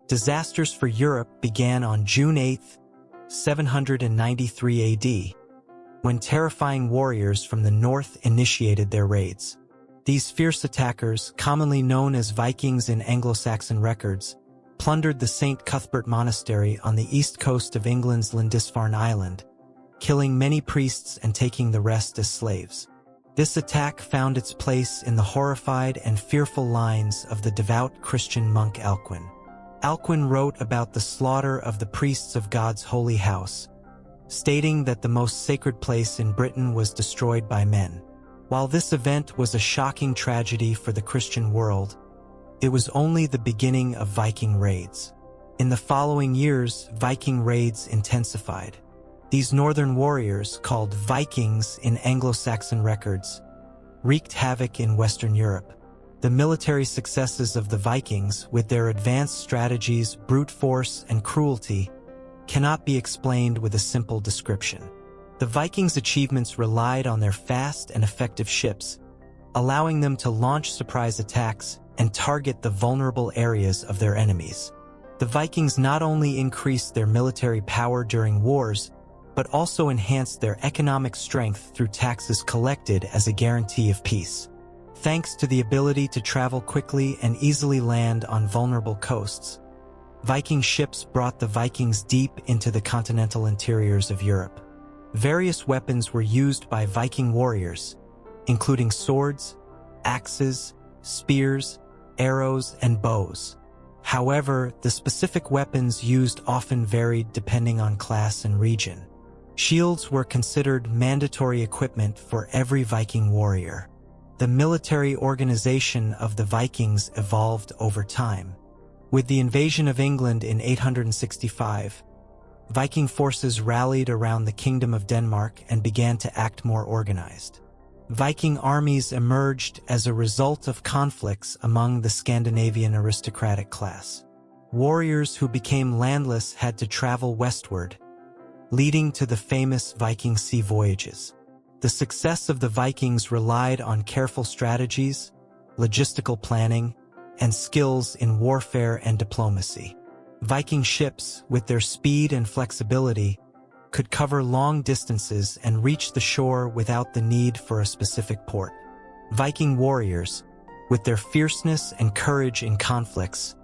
Disasters for Europe began on June 8, 793 AD, when terrifying warriors from the north initiated their raids. These fierce attackers, commonly known as Vikings in Anglo-Saxon records, plundered the St. Cuthbert Monastery on the east coast of England's Lindisfarne Island, killing many priests and taking the rest as slaves. This attack found its place in the horrified and fearful lines of the devout Christian monk Alcuin. Alcuin wrote about the slaughter of the priests of God's holy house, stating that the most sacred place in Britain was destroyed by men. While this event was a shocking tragedy for the Christian world, it was only the beginning of Viking raids. In the following years, Viking raids intensified. These northern warriors, called Vikings in Anglo-Saxon records, wreaked havoc in Western Europe. The military successes of the Vikings, with their advanced strategies, brute force, and cruelty, cannot be explained with a simple description. The Vikings' achievements relied on their fast and effective ships, allowing them to launch surprise attacks and target the vulnerable areas of their enemies. The Vikings not only increased their military power during wars, but also enhanced their economic strength through taxes collected as a guarantee of peace. Thanks to the ability to travel quickly and easily land on vulnerable coasts, Viking ships brought the Vikings deep into the continental interiors of Europe. Various weapons were used by Viking warriors, including swords, axes, spears, arrows, and bows. However, the specific weapons used often varied depending on class and region. Shields were considered mandatory equipment for every Viking warrior. The military organization of the Vikings evolved over time. With the invasion of England in 865, Viking forces rallied around the Kingdom of Denmark and began to act more organized. Viking armies emerged as a result of conflicts among the Scandinavian aristocratic class. Warriors who became landless had to travel westward, leading to the famous Viking sea voyages. The success of the Vikings relied on careful strategies, logistical planning, and skills in warfare and diplomacy. Viking ships, with their speed and flexibility, could cover long distances and reach the shore without the need for a specific port. Viking warriors, with their fierceness and courage in conflicts,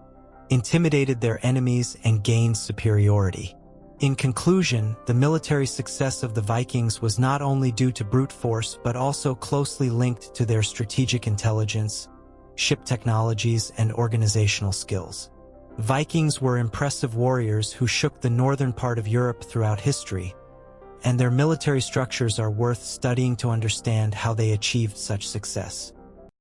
intimidated their enemies and gained superiority. In conclusion, the military success of the Vikings was not only due to brute force but also closely linked to their strategic intelligence, ship technologies, and organizational skills. Vikings were impressive warriors who shook the northern part of Europe throughout history, and their military structures are worth studying to understand how they achieved such success.